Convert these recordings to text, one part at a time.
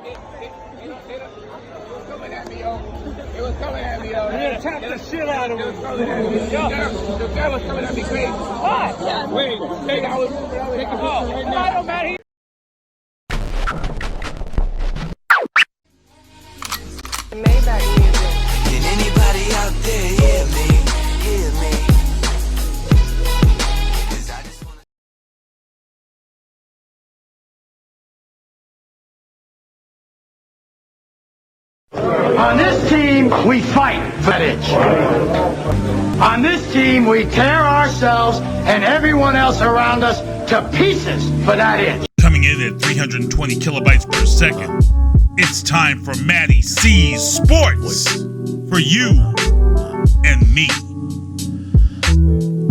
Coming at me, yo. It was coming at me, yo. You attacked the shit out of him. The guy was coming at me crazy. What? Wait, take I was taking a picture right now. I don't matter. Maybach music. Can anybody out there hear me? Hear me? 'Cause I just wanna... On this team, we fight for that itch. On this team, we tear ourselves and everyone else around us to pieces for that itch. Coming in at 320 kilobytes per second, it's time for Mattie C's Sports for you and me.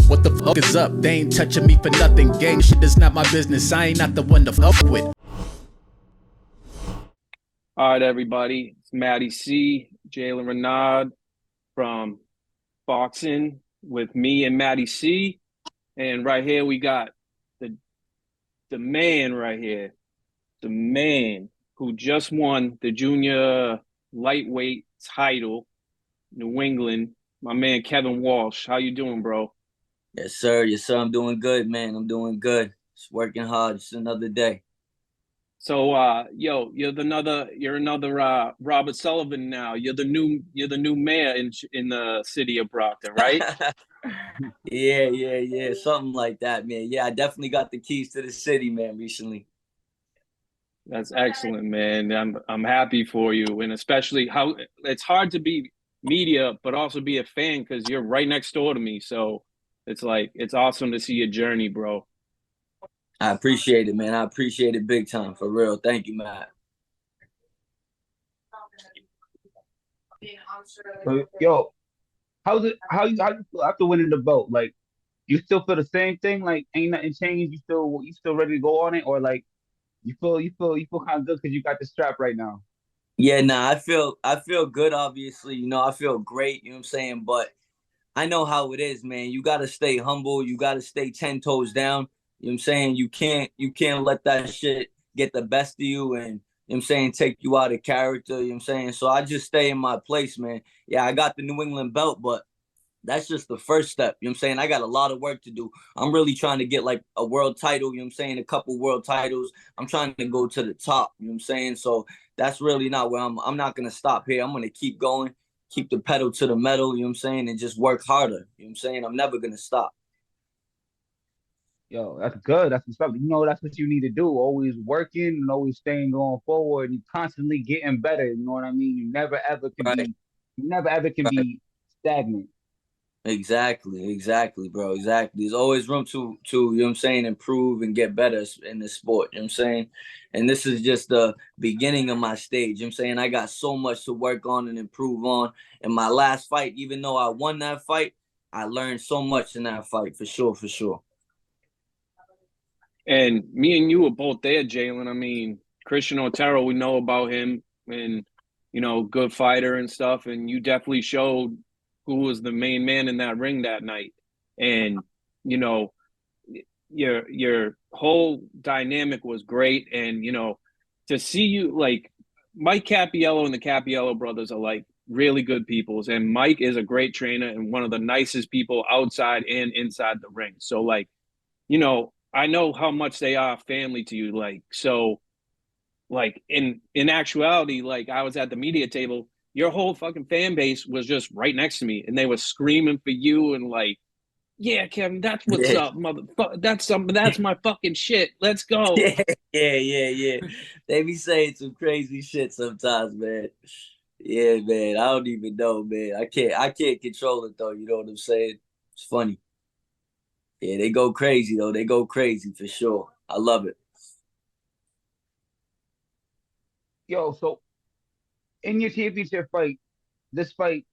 What the fuck is up? They ain't touching me for nothing. Gang shit is not my business. I ain't not the one to fuck with. All right, everybody. It's Mattie C, Jalen Renard from Boxing with me and Mattie C. And right here we got the man right here. The man who just won the junior lightweight title, New England. My man Kevin Walsh. How you doing, bro? Yes, sir. Yes, sir. I'm doing good, man. I'm doing good. Just working hard. Just another day. So, yo, you're another Robert Sullivan now. You're the new mayor in the city of Brockton, right? Yeah. Something like that, man. Yeah, I definitely got the keys to the city, man, recently. That's excellent, man. I'm happy for you, and especially how it's hard to be media, but also be a fan because you're right next door to me. So it's awesome to see your journey, bro. I appreciate it, man. I appreciate it big time, for real. Thank you, Matt. So, yo, how you feel after winning the belt? Like, you still feel the same thing? Like, ain't nothing changed? You still ready to go on it, or like you feel kind of good because you got the strap right now? Yeah, nah, I feel good. Obviously, I feel great. You know what I'm saying? But I know how it is, man. You got to stay humble. You got to stay 10 toes down. You know what I'm saying? You can't let that shit get the best of you and, you know what I'm saying, take you out of character. You know what I'm saying? So I just stay in my place, man. Yeah, I got the New England belt, but that's just the first step. You know what I'm saying? I got a lot of work to do. I'm really trying to get like a world title, you know what I'm saying? A couple world titles. I'm trying to go to the top, you know what I'm saying? So that's really not where I'm not going to stop here. I'm going to keep going, keep the pedal to the metal, you know what I'm saying? And just work harder. You know what I'm saying? I'm never going to stop. Yo, that's good. That's what's up. That's what you need to do. Always working and always staying going forward and constantly getting better. You know what I mean? You never ever can be stagnant. Exactly, bro. Exactly. There's always room to, you know what I'm saying, improve and get better in this sport. You know what I'm saying? And this is just the beginning of my stage. You know what I'm saying? I got so much to work on and improve on. In my last fight, even though I won that fight, I learned so much in that fight, for sure. And me and you were both there, Jalen. I mean, Christian Otero, we know about him and, good fighter and stuff. And you definitely showed who was the main man in that ring that night. And, your whole dynamic was great. And, to see you, like, Mike Cappiello and the Cappiello brothers are, like, really good peoples. And Mike is a great trainer and one of the nicest people outside and inside the ring. So, like, I know how much they are family to you. Like, so, like, in actuality, like, I was at the media table, your whole fucking fan base was just right next to me and they were screaming for you and like, yeah, Kevin, that's what's up, motherfucker. That's my fucking shit. Let's go. Yeah. They be saying some crazy shit sometimes, man. Yeah, man. I don't even know, man. I can't control it though. You know what I'm saying? It's funny. Yeah, they go crazy though. They go crazy for sure. I love it. Yo, so in your championship fight, this fight,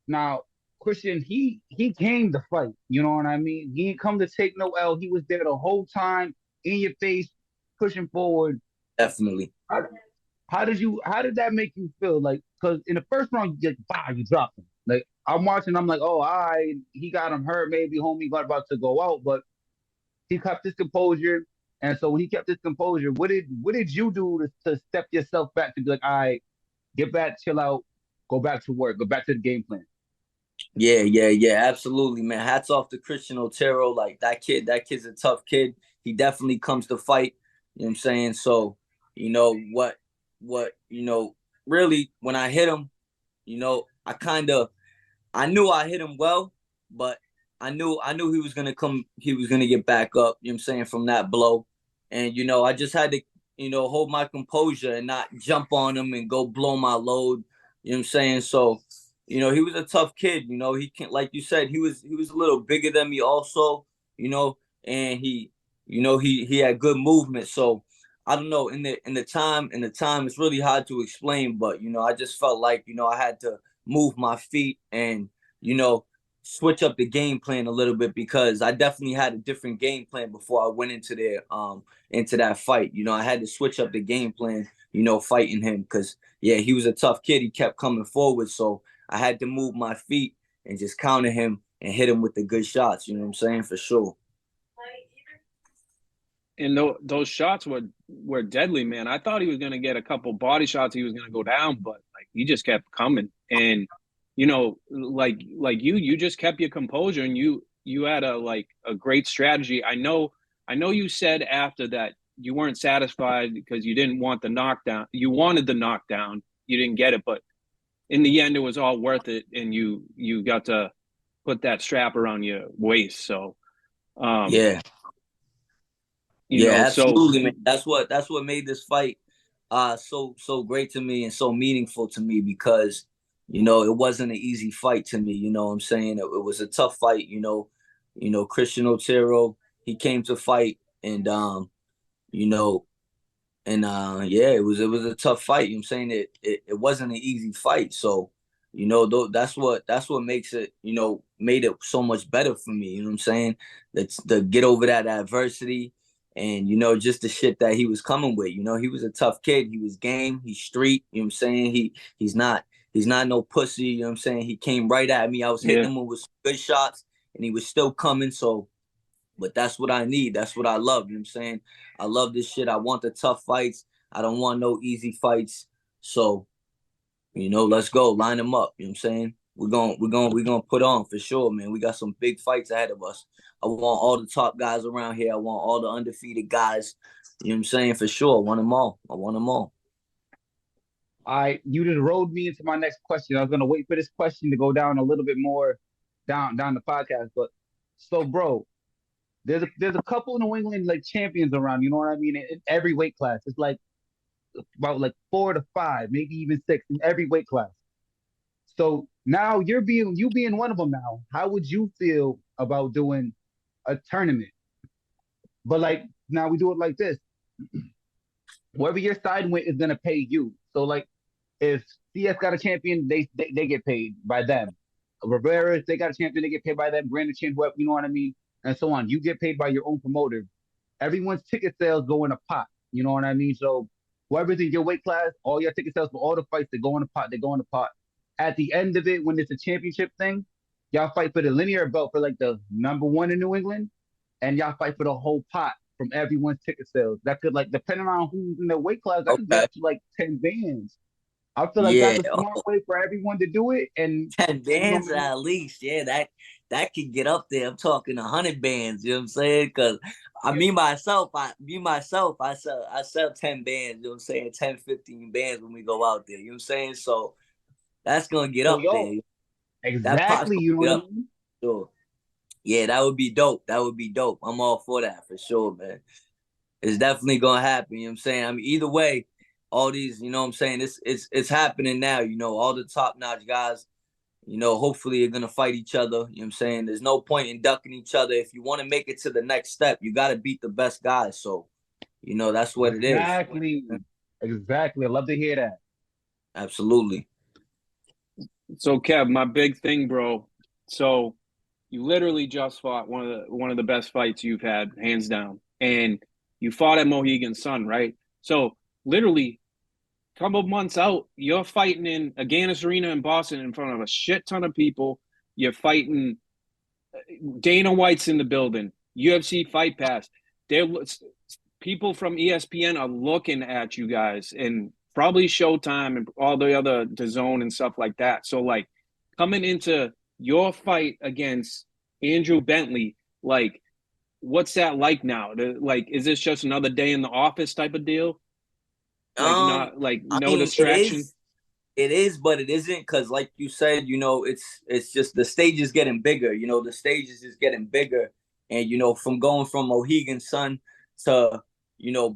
now Christian, he came to fight. You know what I mean? He didn't come to take no L. He was there the whole time, in your face, pushing forward. Definitely. How did that make you feel? Like, because in the first round, you dropped him. Like, I'm watching, I'm like, oh, all right, he got him hurt. Maybe homie got about to go out, but he kept his composure And so when he kept his composure, what did you do to step yourself back to be like, all right, get back, chill out, go back to work, go back to the game plan? Yeah, absolutely, man. Hats off to Christian Otero. Like that kid's a tough kid. He definitely comes to fight. You know what I'm saying? So, really when I hit him, I knew I hit him well, but I knew he was gonna get back up, you know what I'm saying, from that blow. And, I just had to, hold my composure and not jump on him and go blow my load. You know what I'm saying? So, he was a tough kid, he can, like you said, he was a little bigger than me also, and he had good movement. So I don't know, in the time, it's really hard to explain, but I just felt like, I had to move my feet and, switch up the game plan a little bit, because I definitely had a different game plan before I went into that fight. I had to switch up the game plan, fighting him, because he was a tough kid. He kept coming forward, so I had to move my feet and just counter him and hit him with the good shots. You know what I'm saying? For sure. And those shots were deadly, man. I thought he was going to get a couple body shots. He was going to go down, but like he just kept coming. And, like you just kept your composure, and you had a great strategy. I know you said after that you weren't satisfied because you didn't want the knockdown. You wanted the knockdown. You didn't get it, but in the end, it was all worth it. And you got to put that strap around your waist. So, absolutely, so man. That's what made this fight so great to me and so meaningful to me, because it wasn't an easy fight to me. You know what I'm saying? It was a tough fight. Christian Otero, he came to fight, and it was a tough fight. You know what I'm saying? It wasn't an easy fight. So that's what makes it, made it so much better for me. You know what I'm saying? That's to get over that adversity. And, just the shit that he was coming with. He was a tough kid. He was game. He's street. You know what I'm saying? He's not no pussy. You know what I'm saying? He came right at me. I was hitting him with good shots, and he was still coming. So, but that's what I need. That's what I love. You know what I'm saying? I love this shit. I want the tough fights. I don't want no easy fights. So, let's go. Line them up. You know what I'm saying? We're gonna put on for sure, man. We got some big fights ahead of us. I want all the top guys around here. I want all the undefeated guys. You know what I'm saying? For sure. I want them all. All right, you just rode me into my next question. I was gonna wait for this question to go down a little bit more down the podcast. But so, bro, there's a couple New England champions around. You know what I mean? In every weight class, it's about 4 to 5, maybe even 6 in every weight class. So now you being one of them now. How would you feel about doing a tournament? But now we do it like this. Whoever your side win is gonna pay you. So if CS got a champion, they get paid by them. Rivera, if they got a champion, they get paid by them. Brandon Chin, whoever, you know what I mean? And so on. You get paid by your own promoter. Everyone's ticket sales go in a pot. You know what I mean? So whoever's in your weight class, all your ticket sales for all the fights, they go in a pot. They go in a pot. At the end of it, when it's a championship thing, y'all fight for the linear belt for the number 1 in New England, and y'all fight for the whole pot from everyone's ticket sales. That could depending on who's in the weight class, that could be up to 10 bands. I feel like that's a smart way for everyone to do it. And 10 bands at least, that could get up there. I'm talking 100 bands. You know what I'm saying? Because I sell 10 bands. You know what I'm saying? 10, 15 bands when we go out there. You know what I'm saying? So that's gonna get up there. Exactly. You know what I mean? Sure. Yeah, that would be dope. I'm all for that for sure, man. It's definitely gonna happen. You know what I'm saying? I mean, either way, all these, you know what I'm saying? It's happening now. All the top-notch guys, hopefully are gonna fight each other. You know what I'm saying? There's no point in ducking each other. If you want to make it to the next step, you gotta beat the best guys. So, that's what it is. Exactly. I love to hear that. Absolutely. So Kev, my big thing, bro. So you literally just fought one of the best fights you've had, hands down, and you fought at Mohegan Sun, right? So literally, a couple months out, you're fighting in Agganis Arena in Boston in front of a shit ton of people. You're fighting Dana White's in the building, UFC Fight Pass. people from ESPN are looking at you guys, and probably Showtime and all the other DAZN and stuff like that. So like coming into your fight against Andrew Bentley, like what's that like now? Like, is this just another day in the office type of deal? Like no distraction. It is, but it isn't, because like you said, it's just the stage is getting bigger. The stage is just getting bigger, and from going from Mohegan Sun to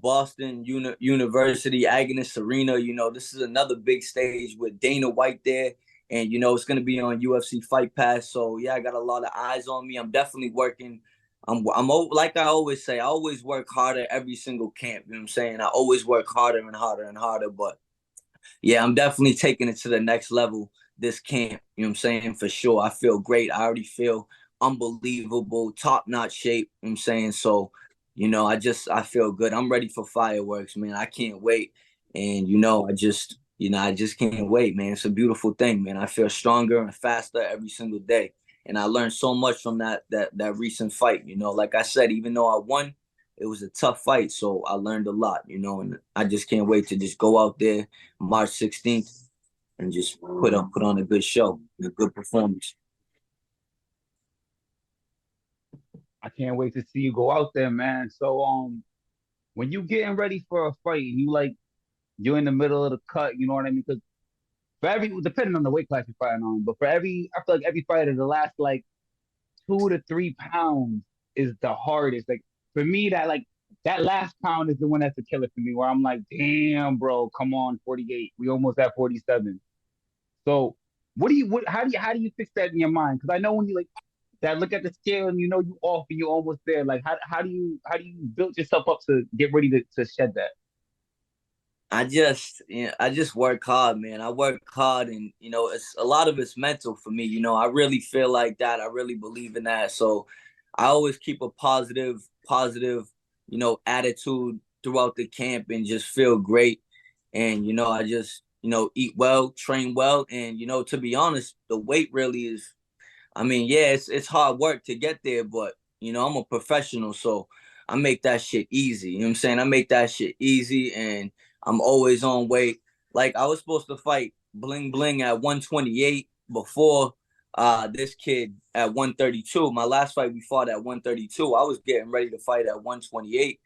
Boston University, Agganis Arena. This is another big stage with Dana White there, and it's going to be on UFC Fight Pass. So yeah, I got a lot of eyes on me. I'm definitely working. I'm like I always say, I always work harder every single camp. You know what I'm saying? I always work harder and harder and harder. But yeah, I'm definitely taking it to the next level this camp. You know what I'm saying? For sure. I feel great. I already feel unbelievable, top-notch shape. You know what I'm saying? So, I feel good. I'm ready for fireworks, man. I can't wait. And, I just can't wait, man. It's a beautiful thing, man. I feel stronger and faster every single day. And I learned so much from that recent fight. Like I said, even though I won, it was a tough fight. So I learned a lot, and I just can't wait to just go out there March 16th and just put on a good show, a good performance. I can't wait to see you go out there, man. So when you getting ready for a fight and you're in the middle of the cut, you know what I mean? Because depending on the weight class you're fighting on, but I feel like every fighter, the last like 2 to 3 pounds is the hardest. Like for me, that last pound is the one that's a killer for me, where I'm like, damn, bro, come on, 48. We almost at 47. So how do you fix that in your mind? Because I know when you look at the scale and you off and you're almost there. Like how do you build yourself up to get ready to shed that? I just work hard, man. I work hard, and it's a lot of it's mental for me. I really feel like that. I really believe in that. So I always keep a positive, attitude throughout the camp and just feel great. And I just eat well, train well, and to be honest, the weight really is. I mean, yeah, it's hard work to get there, but I'm a professional, so I make that shit easy. You know what I'm saying? I make that shit easy, and I'm always on weight. Like I was supposed to fight Bling Bling at 128 before this kid at 132. My last fight we fought at 132. I was getting ready to fight at 128.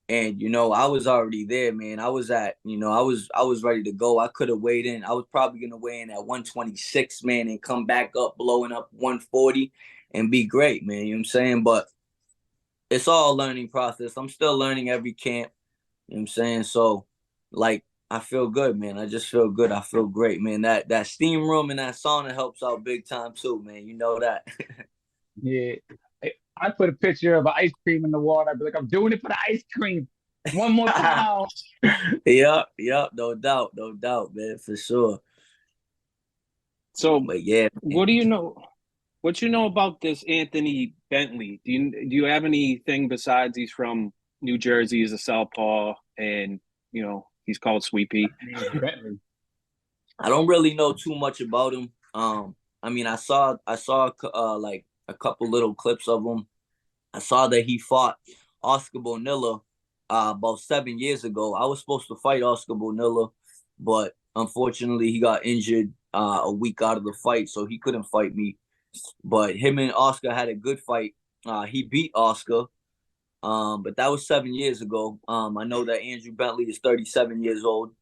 And I was already there, man. I was I was ready to go. I could have weighed in. I was probably gonna weigh in at 126, man, and come back up, blowing up 140 and be great, man. You know what I'm saying? But it's all a learning process. I'm still learning every camp. You know what I'm saying? So like I feel good, man. I just feel good. I feel great, man. That steam room and that sauna helps out big time too, man. You know that. Yeah. I put a picture of an ice cream in the water. I'd be like, I'm doing it for the ice cream. One more pound. Yep, no doubt, man, for sure. So, but yeah, man. What do you know? What you know about this Anthony Bentley? Do you have anything besides he's from New Jersey, he's a southpaw, and he's called Sweet Pea? I don't really know too much about him. I mean, I saw like a couple little clips of him. I saw that he fought Oscar Bonilla about 7 years ago. I was supposed to fight Oscar Bonilla, but unfortunately he got injured a week out of the fight, so he couldn't fight me. But him and Oscar had a good fight. He beat Oscar, but that was 7 years ago. I know that Andrew Bentley is 37 years old.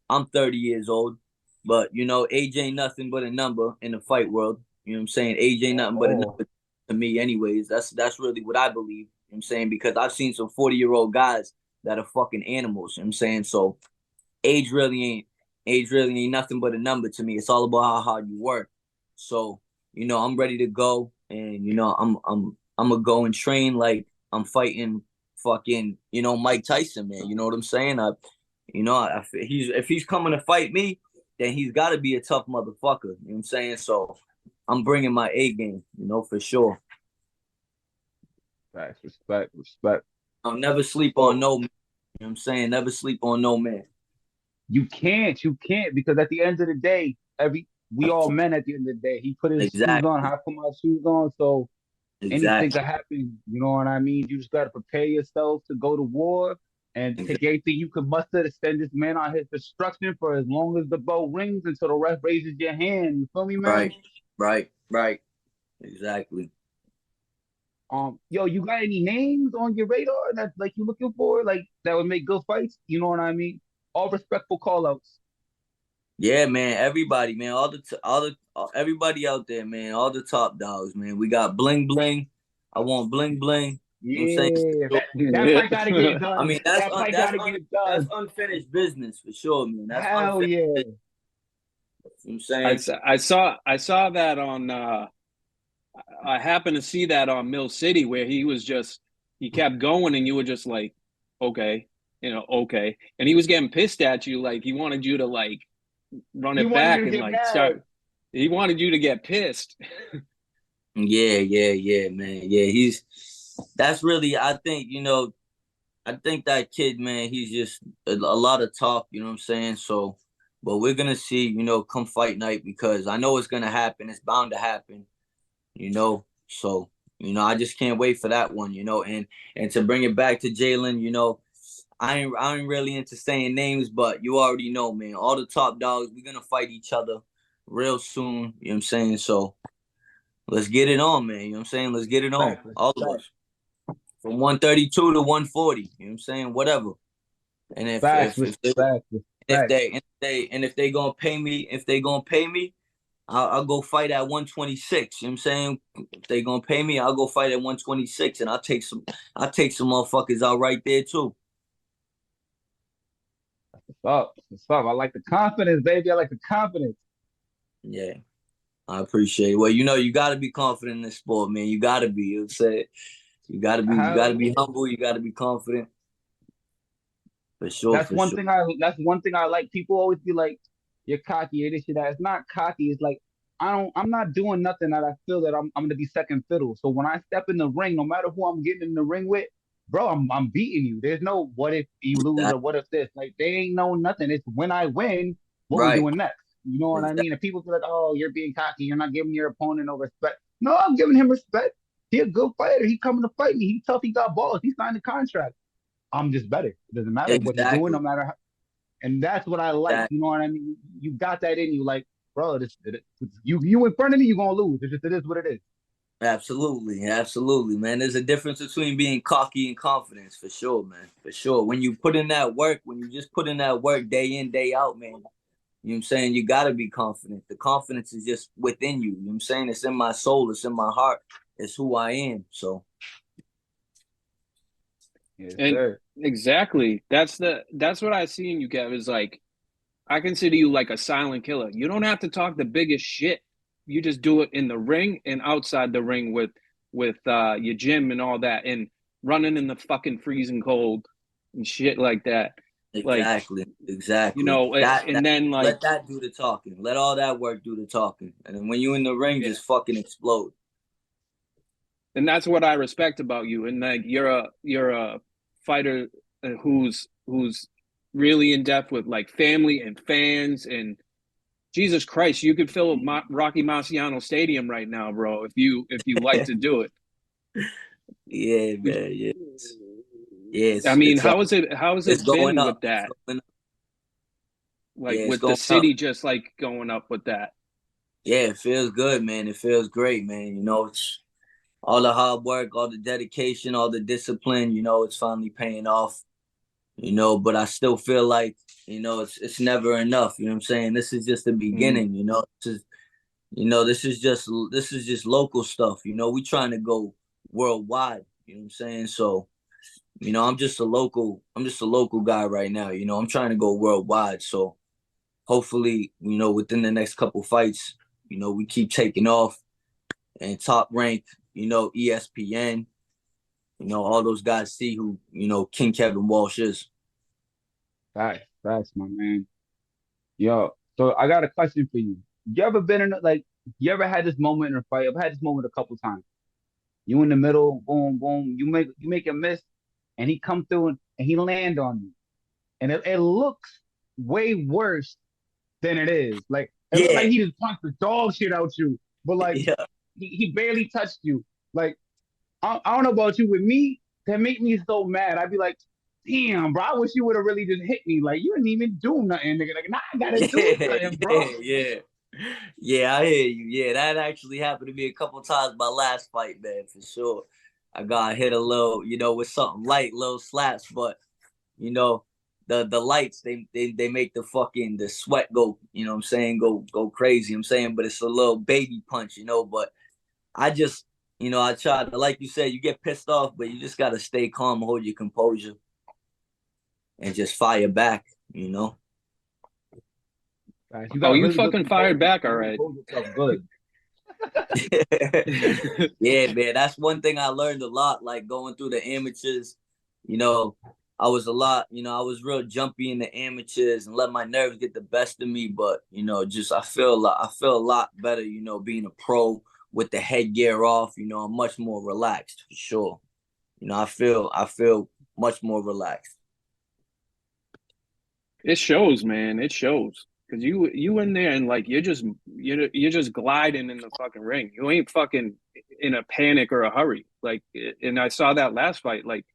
I'm 30 years old. But, age ain't nothing but a number in the fight world. You know what I'm saying? Age ain't nothing but a number to me anyways. That's really what I believe. You know what I'm saying? Because I've seen some 40-year-old guys that are fucking animals. You know what I'm saying? So age really ain't nothing but a number to me. It's all about how hard you work. So, I'm ready to go, and I'm gonna go and train like I'm fighting fucking, Mike Tyson, man. You know what I'm saying? If he's coming to fight me, then he's got to be a tough motherfucker. You know what I'm saying? So I'm bringing my A game, for sure. Respect. I'll never sleep on no man. You know what I'm saying? Never sleep on no man. You can't because at the end of the day, we all men at the end of the day. He put his shoes on, I put my shoes on, so anything could happen. You know what I mean? You just got to prepare yourself to go to war, and take everything you can muster to send this man on his destruction for as long as the bell rings until the ref raises your hand. You feel me, man? Right. Exactly. Yo, you got any names on your radar that like you looking for, like that would make good fights? You know what I mean? All respectful call outs. Yeah, man. Everybody, man. Everybody out there, man. All the top dogs, man. We got Bling Bling. I want Bling Bling. You know what I'm saying? Yeah, that fight gotta get done. I mean, that fight gotta get done. That's unfinished business for sure, man. That's Hell yeah. You know what I'm saying? I saw that on. I happened to see that on Mill City where he kept going and you were just like, okay, okay, and he was getting pissed at you, like he wanted you to like run it back and like mad. start. He wanted you to get pissed. Yeah, man. Yeah, that's really, I think, I think that kid, man, he's just a lot of talk, you know what I'm saying? So, but we're going to see, come fight night, because I know it's going to happen. It's bound to happen, So, I just can't wait for that one, and to bring it back to Jalen, I ain't really into saying names, but you already know, man, all the top dogs, we're going to fight each other real soon, you know what I'm saying? So, let's get it on, man. You know what I'm saying? Let's get it on. All of us. From 132 to 140. You know what I'm saying? Whatever. And if they gonna pay me, I'll go fight at 126. You know what I'm saying? If they gonna pay me, I'll go fight at 126, and I'll take some motherfuckers out right there too. What's up? I like the confidence, baby. I like the confidence. Yeah. I appreciate it. Well, you got to be confident in this sport, man. You got to be. You know what I'm saying? You got to be humble. You got to be confident. For sure. That's one thing I like. People always be like, "You're cocky," or this shit. That it's not cocky. It's like I'm not doing nothing that I feel that I'm gonna be second fiddle. So when I step in the ring, no matter who I'm getting in the ring with, bro, I'm beating you. There's no what if you lose or what if this. Like they ain't no nothing. It's when I win, what we doing next. You know what I mean? And people feel like, oh, you're being cocky. You're not giving your opponent no respect. No, I'm giving him respect. He a good fighter. He coming to fight me. He tough. He got balls. He signed a contract. I'm just better. It doesn't matter what he's doing, no matter how. And that's what I like. You know what I mean? You got that in you. Like, bro, you in front of me, you're going to lose. It is what it is. Absolutely, man. There's a difference between being cocky and confidence, for sure, man. For sure. When you put in that work, when you just put in that work day in, day out, man, you know what I'm saying? You got to be confident. The confidence is just within you. You know what I'm saying? It's in my soul. It's in my heart. It's who I am. So. Yes, and sir. Exactly. That's what I see in you, Kev, is like, I consider you like a silent killer. You don't have to talk the biggest shit. You just do it in the ring and outside the ring with your gym and all that, and running in the fucking freezing cold and shit like that. Exactly. Then like let that do the talking. Let all that work do the talking, and then when you in the ring, just fucking explode. And that's what I respect about you. And like you're a fighter who's really in depth with like family and fans. And Jesus Christ, you could fill Rocky Marciano Stadium right now, bro, if you like to do it. Yeah, man. Yes. I mean, how has it been with that? Like with the city just like going up with that. Yeah, it feels good, man. It feels great, man. It's all the hard work, all the dedication, all the discipline, it's finally paying off. But I still feel like, it's never enough. You know what I'm saying? This is just the beginning, this is just local stuff. We trying to go worldwide, you know what I'm saying? So, I'm just a local guy right now. I'm trying to go worldwide. So hopefully, within the next couple fights, we keep taking off and top rank, ESPN, all those guys see who, King Kev and Walsh is. Facts, my man. Yo, so I got a question for you. You ever been in you ever had this moment in a fight? I've had this moment a couple times. You in the middle, boom, boom. You make a miss, and he come through and he land on you, and it looks way worse than it is. Like it looks like he just punched the dog shit out you, but like he barely touched you. Like I don't know about you, with me, that make me so mad. I'd be like, damn, bro, I wish you would have really just hit me. Like, you didn't even do nothing, nigga. Like, nah, I gotta do something, bro. Yeah, I hear you. Yeah, that actually happened to me a couple times my last fight, man, for sure. I got hit a little, with something light, little slaps, but you know, the lights they make the sweat go, what I'm saying, go crazy. I'm saying, but it's a little baby punch, but I just, I try to, like you said, you get pissed off, but you just gotta stay calm, hold your composure, and just fire back, You Oh, got you really good fucking fired back, all right. Good. Yeah, man, that's one thing I learned a lot, like going through the amateurs. I was I was real jumpy in the amateurs and let my nerves get the best of me. But just I feel a lot better, being a pro with the headgear off. I'm much more relaxed for sure. I feel much more relaxed. It shows, man. It shows. Cause you in there and like you're just gliding in the fucking ring. You ain't fucking in a panic or a hurry. Like, and I saw that last fight. Like,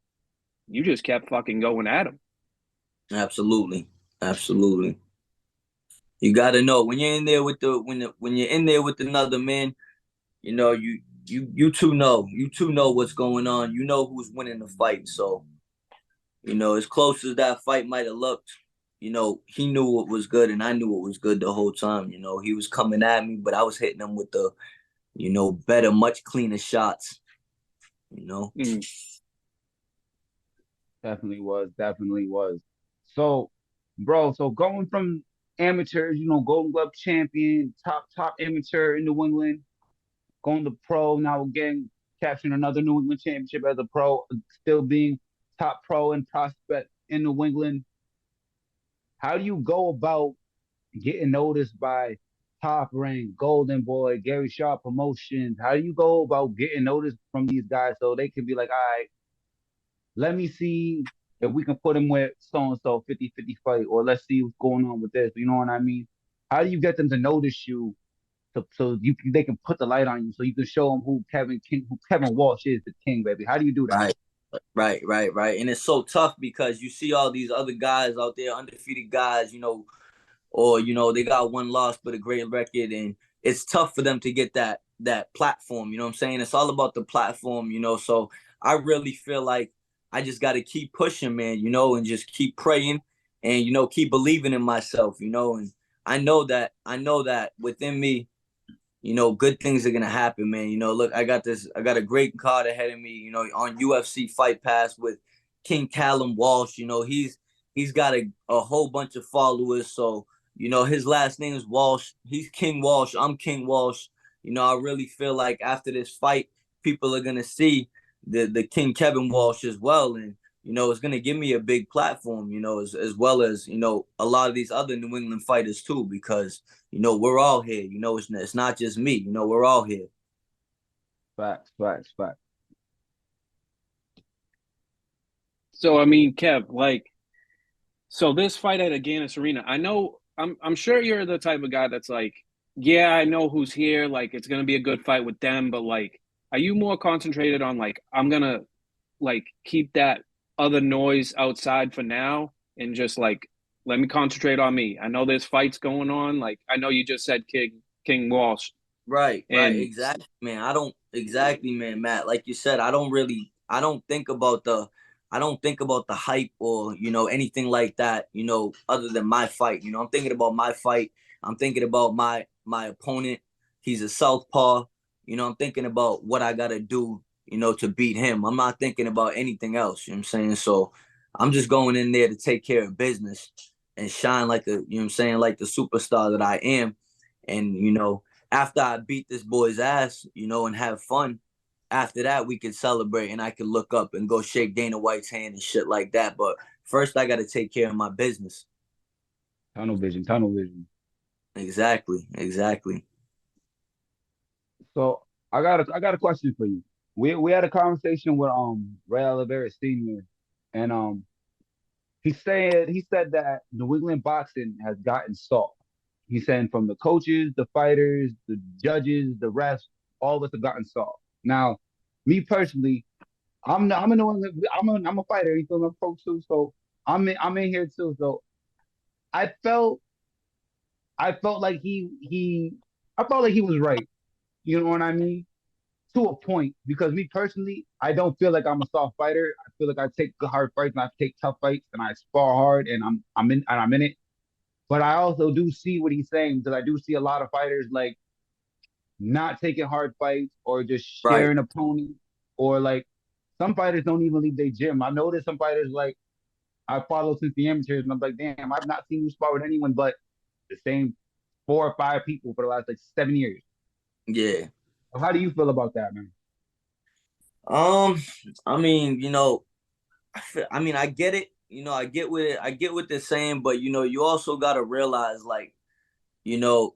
you just kept fucking going at him. Absolutely. You got to know when you're in there with when you're in there with another man. You two know what's going on. You know who's winning the fight. So as close as that fight might have looked, he knew what was good and I knew what was good the whole time. He was coming at me, but I was hitting him with the, better, much cleaner shots. Definitely was. So, bro, going from amateurs, Golden Glove champion, top amateur in New England, going to pro, now again capturing another New England championship as a pro, still being top pro and prospect in New England. How do you go about getting noticed by Top Rank, Golden Boy, Gary Sharp Promotions? How do you go about getting noticed from these guys so they can be like, all right, let me see if we can put him with so-and-so 50-50 fight, or let's see what's going on with this. You know what I mean? How do you get them to notice you so they can put the light on you so you can show them who Kevin Walsh is, the king, baby? How do you do that? Right. And it's so tough because you see all these other guys out there, undefeated guys, or they got one loss but a great record, and it's tough for them to get that platform. You know what I'm saying? It's all about the platform. So I really feel like I just got to keep pushing, man. And just keep praying and keep believing in myself. And I know that within me, good things are gonna happen, man. Look, I got a great card ahead of me, on UFC Fight Pass with King Walsh. He's got a whole bunch of followers. So, his last name is Walsh. He's King Walsh. I'm King Walsh. I really feel like after this fight, people are gonna see the King Kevin Walsh as well. And it's gonna give me a big platform, as well as, a lot of these other New England fighters too, because we're all here. It's not just me. We're all here. Facts. So I mean, Kev, like, so this fight at Agganis Arena, I know I'm sure you're the type of guy that's like, yeah, I know who's here, like it's gonna be a good fight with them, but like, are you more concentrated on like I'm gonna like keep that other noise outside for now and just like let me concentrate on me? I know there's fights going on. Like I know you just said King Walsh. Right. Exactly, man. Exactly, man, Matt. Like you said, I don't think about the hype or, anything like that, other than my fight. I'm thinking about my fight. I'm thinking about my opponent. He's a southpaw. I'm thinking about what I got to do, to beat him. I'm not thinking about anything else. You know what I'm saying? So I'm just going in there to take care of business and shine like like the superstar that I am. And, after I beat this boy's ass, and have fun, after that, we could celebrate and I could look up and go shake Dana White's hand and shit like that. But first, I got to take care of my business. Tunnel vision. Exactly. So I got a question for you. We had a conversation with Ray Oliveira Sr. and he said that New England boxing has gotten soft. He's saying from the coaches, the fighters, the judges, the refs, all of us have gotten soft. Now, me personally, I'm a New England, I'm a fighter. You feel me? I'm pro too, so I'm in here too. So I felt I felt like I felt like he was right. You know what I mean? To a point, because me personally, I don't feel like I'm a soft fighter. I feel like I take hard fights and I take tough fights and I spar hard and I'm in it. But I also do see what he's saying, because I do see a lot of fighters like not taking hard fights or just Right. sharing a pony, or like some fighters don't even leave their gym. I noticed some fighters like I follow since the amateurs, and I'm like, damn, I've not seen you spar with anyone but the same 4 or 5 people for the last like 7 years. Yeah. How do you feel about that, man? Um, I mean, I mean, I get it. I get what they're saying, but you also gotta realize, like, you know,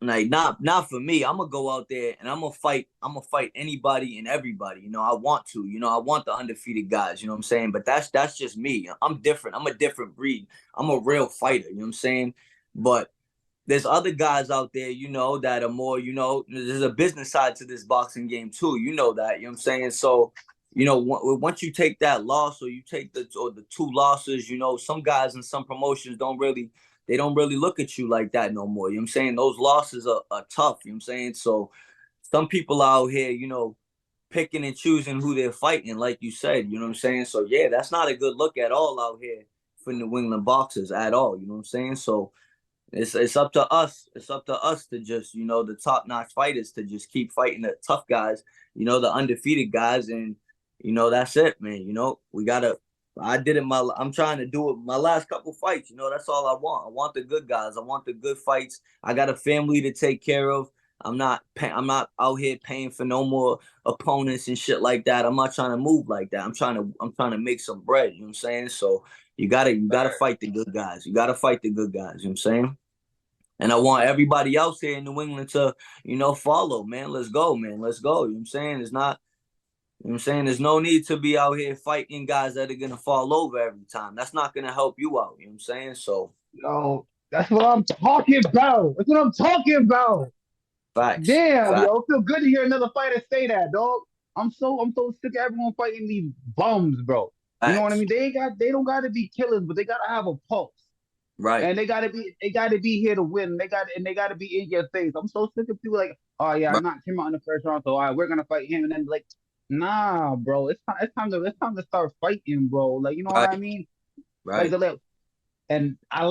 like not for me. I'm gonna go out there and I'm gonna fight. I'm gonna fight anybody and everybody. I want to. I want the undefeated guys. You know what I'm saying? But that's just me. I'm different. I'm a different breed. I'm a real fighter. You know what I'm saying? But there's other guys out there, that are more, there's a business side to this boxing game too. You know that, you know what I'm saying? So, once you take that loss, or you take the 2 losses, some guys in some promotions they don't really look at you like that no more. You know what I'm saying? Those losses are tough, you know what I'm saying? So some people out here, picking and choosing who they're fighting, like you said, you know what I'm saying? So yeah, that's not a good look at all out here for New England boxers at all, you know what I'm saying? So it's up to us. It's up to us to just, the top notch fighters, to just keep fighting the tough guys, the undefeated guys, and that's it, man. We gotta. I did it. I'm trying to do it. My last couple fights, that's all I want. I want the good guys. I want the good fights. I got a family to take care of. I'm not out here paying for no more opponents and shit like that. I'm not trying to move like that. I'm trying to make some bread. You know what I'm saying? So you gotta fight the good guys. You gotta fight the good guys. You know what I'm saying? And I want everybody else here in New England to, follow, man. Let's go, man. Let's go. You know what I'm saying? It's not, you know what I'm saying? There's no need to be out here fighting guys that are gonna fall over every time. That's not gonna help you out. You know what I'm saying? So Yo, that's what I'm talking about. That's what I'm talking about. facts. Damn, Facts. yo, it feel good to hear another fighter say that, dog. I'm so sick of everyone fighting these bums, bro. You know what I Facts. mean? They don't gotta be killers, but they gotta have a pulse. Right. And they gotta be here to win. They gotta be in your face. I'm so sick of people like, oh yeah, I Right. knocked him out in the first round, so all right, we're gonna fight him. And then like, nah, bro, it's time to start fighting, bro. Like, you know what I Right. mean? Like Right. and I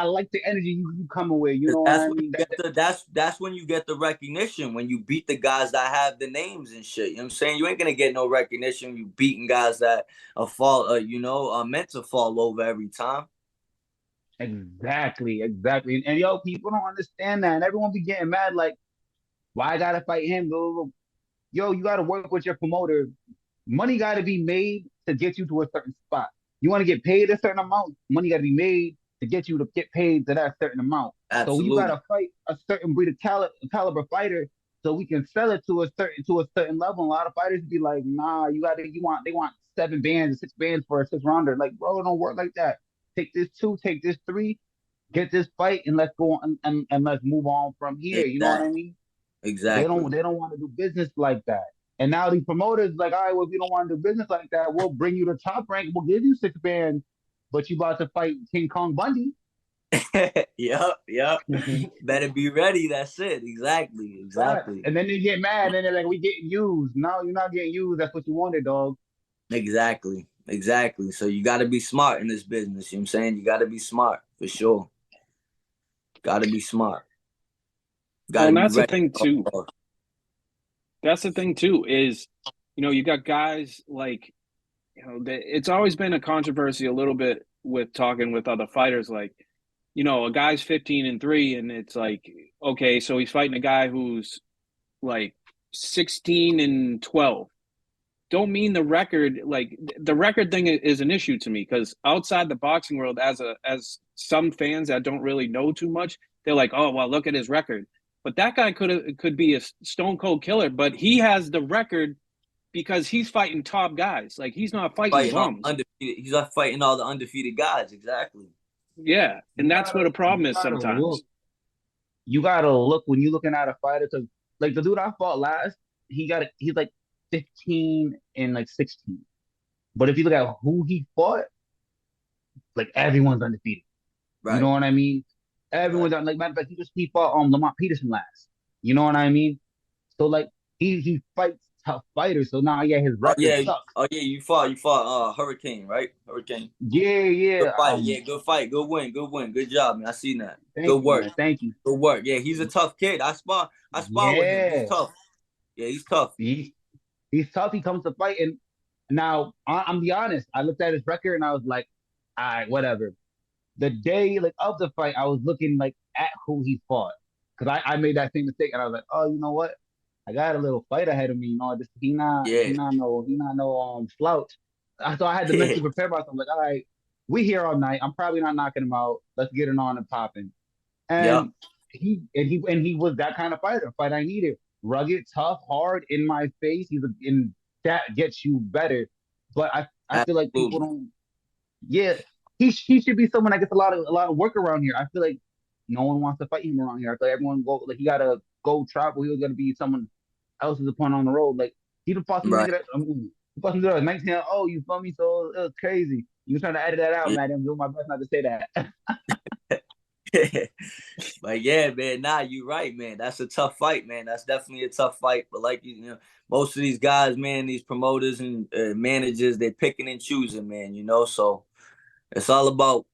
like the energy you coming with. You know what That's I when mean? you get the that's when you get the recognition, when you beat the guys that have the names and shit. You know what I'm saying? You ain't gonna get no recognition. You beating guys that are meant to fall over every time. Exactly. And yo, people don't understand that. And everyone be getting mad, like, why I gotta fight him? Blah. Yo, you gotta work with your promoter. Money gotta be made to get you to a certain spot. You want to get paid a certain amount, money gotta be made to get you to get paid to that certain amount. So you Absolutely. gotta fight a certain breed of caliber fighter, so we can sell it to a certain level. A lot of fighters be like, nah, they want 7 bands, 6 bands for a 6 rounder. Like, bro, it don't work like that. Take this 2, take this 3, get this fight, and let's go on and let's move on from here. You know what I Exactly. mean? They Exactly. don't they don't want to do business like that. And now these promoters like, all right, well, if you don't want to do business like that, we'll bring you to top rank. We'll give you 6 bands, but you about to fight King Kong Bundy. Yep. Yep. Mhm. Better be ready. That's it. Exactly. Right. Exactly. And then they get mad, and they're like, we getting used. No, you're not getting used. That's what you wanted, dog. Exactly. Exactly. So you got to be smart in this business. You know what I'm saying? You got to be smart for sure. Got to be smart. Got Well, to and be that's the ready. thing too. That's the thing too is, you got guys like, it's always been a controversy a little bit with talking with other fighters. Like, a guy's 15-3, and it's like, okay, so he's fighting a guy who's like 16-12. Don't mean the record. Like, the record thing is an issue to me, because outside the boxing world, as some fans that don't really know too much, they're like, oh well, look at his record. But that guy could be a stone cold killer, but he has the record because he's fighting top guys. Like, he's not fighting Fighting all bums. undefeated. He's not fighting all the undefeated guys. Exactly. Yeah, and You that's what gotta a problem you is gotta look. sometimes. You gotta look when you're looking at a fighter, because like the dude I fought last, he's like 15 and like 16. But if you look at who he fought, like everyone's undefeated. You know Right. what I mean? Everyone's Right. on like matter of fact, he fought Lamont Peterson last. You know what I mean? So like he fights tough fighters. So now yeah, his Oh record yeah. sucks. Oh yeah. You fought Hurricane, right? Hurricane. Yeah, Good yeah. fight. Yeah. Good fight. Good win. Good win. Good job, man. I seen that. Thank Good you, work. man. Thank you. Good work. Yeah. He's a tough kid. I spar with him. He's Yeah. tough. Yeah. He's tough. He's tough. He comes to fight, and now I'm be honest. I looked at his record and I was like, all right, whatever. The day like of the fight, I was looking like at who he fought because I made that same mistake, and I was like, oh, you know what? I got a little fight ahead of me. You know, this Yeah. he not no slouch. So I had to mentally prepare myself. Like, all right, we here all night. I'm probably not knocking him out. Let's get it on and popping. Yeah. And he was that kind of fighter. Fight I needed. Rugged, tough, hard, in my face. And that gets you better. But I feel like people Absolutely. don't. Yeah, he should be someone that gets a lot of work around here. I feel like no one wants to fight him around here. I feel like everyone go like he gotta go travel. He was gonna be someone else's opponent on the road. Like he done fought some Right. nigga that he fought some nigga that was 19. Oh, you feel me? So it was crazy. You was trying to edit that out, Yeah. man. I'm doing my best not to say that. But yeah, man, nah, you right, man. That's a tough fight, man. That's definitely a tough fight. But like you know, most of these guys, man, these promoters and managers, they're picking and choosing, man. You know, so it's all about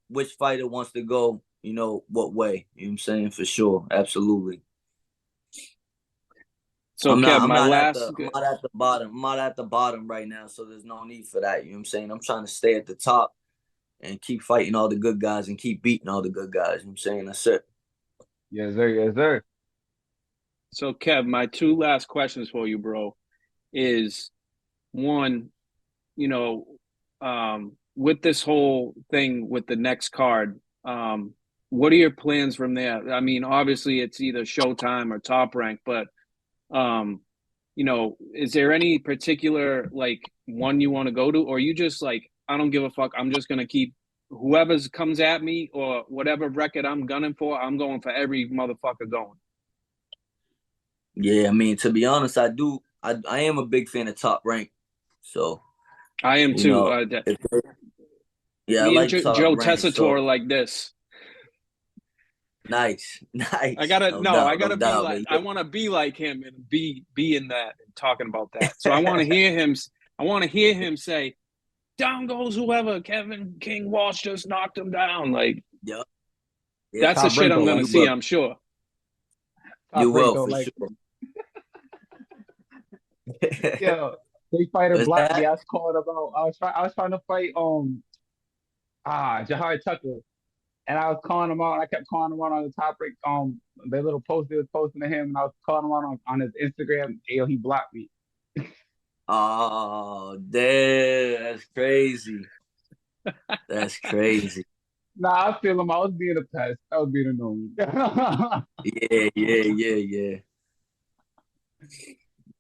which fighter wants to go, what way. You know what I'm saying? For sure, absolutely. So, I'm not. Kev, I'm my not at last. the. I'm not at the bottom. I'm not at the bottom right now. So there's no need for that. You know what I'm saying? I'm trying to stay at the top and keep fighting all the good guys and keep beating all the good guys. You know what I'm saying? That's it. Yes, sir. Yes, sir. So, Kev, my two last questions for you, bro, is one, you know, with this whole thing with the next card, what are your plans from there? I mean, obviously it's either Showtime or Top Rank, but is there any particular like one you want to go to, or you just like, I don't give a fuck, I'm just gonna keep whoever's comes at me or whatever record I'm gunning for, I'm going for every motherfucker going. Yeah, I mean, to be honest, I do. I am a big fan of Top Rank. So, I am too. Yeah, I Me and like Top Joe Rank. Tessitore So like this. nice, nice. I gotta No no, I doubt, no gotta be doubt. like But I want to be like him and be in that and talking about that. So I want to hear him. I want to hear him say, "Down goes whoever." Kevin King Walsh just knocked him down. Like yeah, that's the Top shit rank I'm don't gonna like see. will. I'm sure. You Top rank will don't for like sure. Yo, they fighter What's blocked me. that? I was calling about. I was trying to fight Jahar Tucker, and I was calling him out. And I kept calling him out on the topic. The little post they was posting to him, and I was calling him out on his Instagram. Yo, he blocked me. Oh, damn, that's crazy. That's crazy. Nah, I feel him. I was being a pest. I was being annoying. Yeah.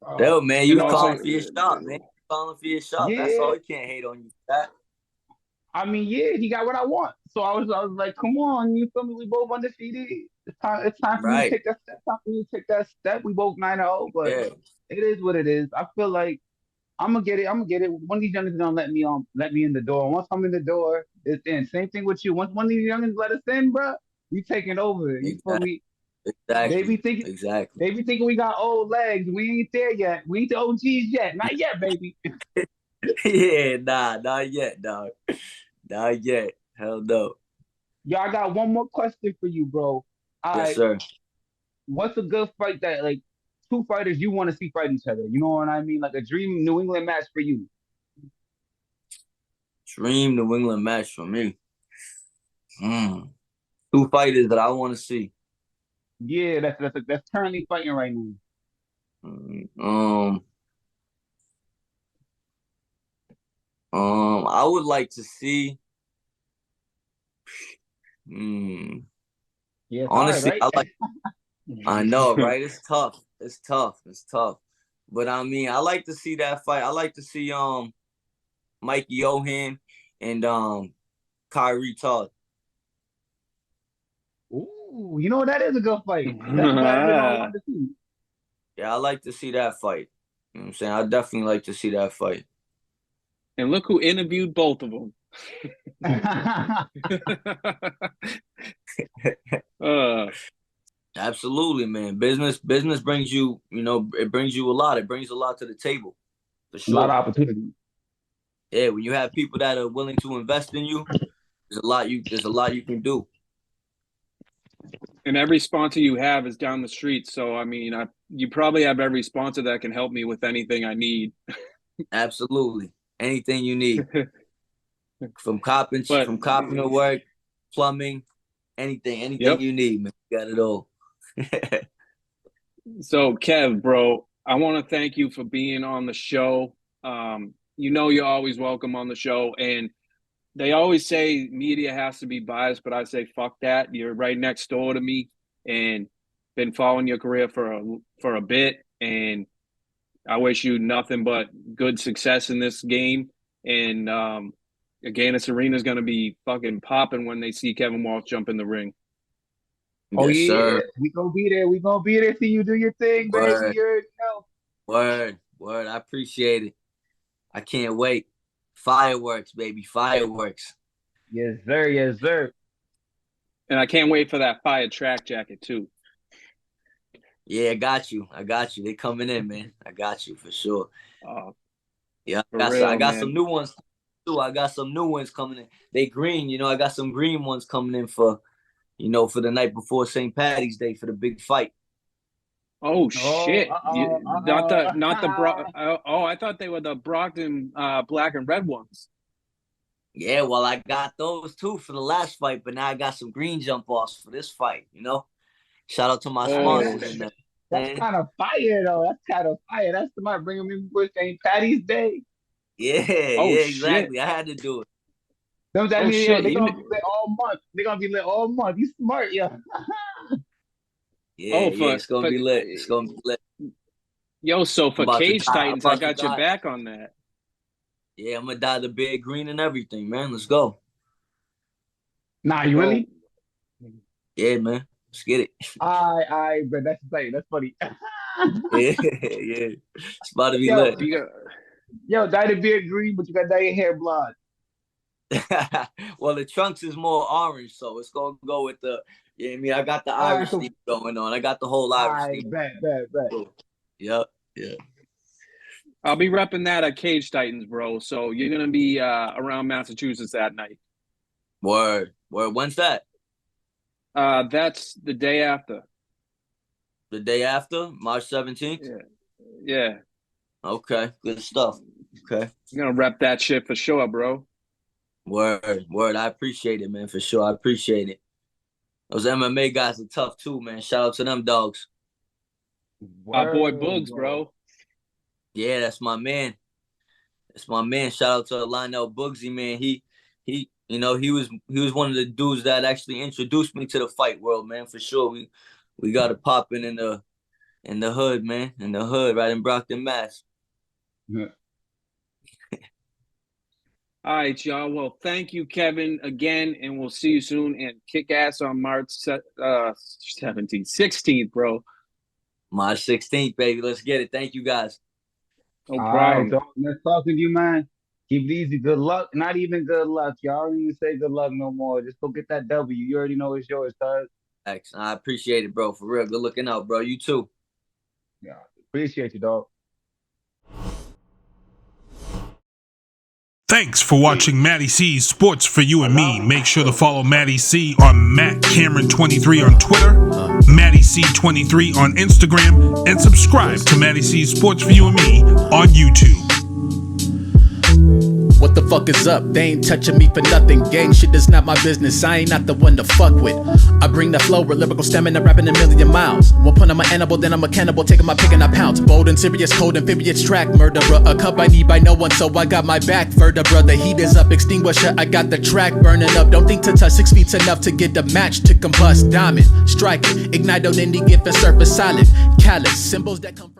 Oh, No, man, you And was also, calling for your shot, man. Calling for your shot. That's yeah. all. You can't hate on you for that. I mean, yeah, he got what I want. So I was like, come on, you feel me? We both undefeated. It's time for me to Right. take that step. Time for me to take that step. We both 9-0, but Yeah. it is what it is. I feel like I'm gonna get it. I'm gonna get it. One of these youngins gonna let me in the door. Once I'm in the door, it's in. Same thing with you. Once one of these youngins let us in, bro, we taking over. You feel Exactly. me? They Exactly. be thinking Exactly. they be thinking we got old legs. We ain't there yet. We ain't the OGs yet. Not yet, baby. Yeah, nah, not yet, dog. Not yet. Hell no. Yo, I got one more question for you, bro. All Yes, right, sir. what's a good fight that like two fighters you want to see fight each other? You know what I mean? Like a dream New England match for you. Dream New England match for me. Two fighters that I want to see. Yeah, that's currently fighting right now. I would like to see. Yeah, it's hard, Honestly, right? I know, right? It's tough. It's tough. It's tough. But I mean, I like to see that fight. I like to see Mikey Ohan and Kyrie Todd. Ooh, you know that is a good fight. That's what I wanted to see. Yeah, I like to see that fight. You know what I'm saying? I'd definitely like to see that fight. And look who interviewed both of them. Absolutely, man. Business brings you, it brings you a lot. It brings a lot to the table, for sure. A lot of opportunity. Yeah, when you have people that are willing to invest in you, there's a lot you can do. And every sponsor you have is down the street. So, I mean, you probably have every sponsor that can help me with anything I need. Absolutely. Anything you need. From copping to work, plumbing, anything you need, man. You got it all. So, Kev, bro, I want to thank you for being on the show. You're always welcome on the show. And they always say media has to be biased, but I say fuck that. You're right next door to me and been following your career for a bit. And I wish you nothing but good success in this game. And Agganis Arena is going to be fucking popping when they see Kevin Walsh jump in the ring. Oh, yes, yeah. Sir. We gonna be there. We gonna be there. See you do your thing, Word. baby. You already know. Word. I appreciate it. I can't wait. Fireworks, baby. Fireworks. Yes, sir. Yes, sir. And I can't wait for that fire track jacket, too. Yeah, I got you. They coming in, man. I got you for sure. Yeah, I got some new ones too. I got some new ones coming in. They green, I got some green ones coming in for the night before St. Patty's Day for the big fight. Oh shit! I thought they were the Brockton black and red ones. Yeah, well, I got those too for the last fight, but now I got some green jump offs for this fight. Shout out to my sponsors. That's kind of fire, though. That's kind of fire. That's somebody bringing me before St. Patty's Day. Yeah, exactly. Shit. I had to do it. They're gonna be lit all month. They're gonna be lit all month. You smart, yeah. It's gonna be lit. It's gonna be lit. Yo, so for Cage Titans, I got your back on that. Yeah, I'm gonna dye the beard green and everything, man. Let's go. Nah, you really? Yeah, man. Let's get it. I bet that's funny. That's funny. yeah. It's about to be lit. Yo, dye the beard green, but you got dye your hair blonde. Well, the trunks is more orange, so it's gonna go with the. I got the Irish theme going on. I got the whole Irish theme. Bet. Yep. I'll be repping that at Cage Titans, bro. So you're gonna be around Massachusetts that night. Word. When's that? That's the day after. The day after, March 17th? Yeah. Okay, good stuff. Okay. You're gonna rep that shit for sure, bro. Word. I appreciate it, man, for sure. I appreciate it. Those MMA guys are tough too, man. Shout out to them dogs. Our boy Boogs, bro. Yeah, that's my man. Shout out to Lionel Boogsy, man. He was one of the dudes that actually introduced me to the fight world, man, for sure. We got it popping in the hood, man. In the hood, right in Brockton, Mass. Yeah. All right, y'all. Well, thank you, Kevin, again, and we'll see you soon. And kick ass on March 16th, bro. March 16th, baby. Let's get it. Thank you, guys. No problem. All right, nice talking to you, man. Keep it easy. Good luck. Not even good luck, y'all. I don't even say good luck no more. Just go get that W. You already know it's yours, cuz. Thanks. I appreciate it, bro. For real. Good looking out, bro. You too. Yeah. Appreciate you, dog. Thanks for watching Matty C's Sports for You and Me. Make sure to follow Matty C on Matt Cameron23 on Twitter, Matty C23 on Instagram, and subscribe to Matty C's Sports for You and Me on YouTube. What the fuck is up? They ain't touching me for nothing. Gang shit is not my business. I ain't not the one to fuck with. I bring the flow with lyrical stamina, rapping a million miles. One point I'm an animal, then I'm a cannibal, taking my pick and I pounce. Bold and serious, cold amphibious track murderer. A cup I need by no one, so I got my back vertebra. The heat is up, extinguisher. I got the track burning up. Don't think to touch 6 feet's enough to get the match to combust. Diamond, strike it, ignite on any given surface solid. Callous symbols that come from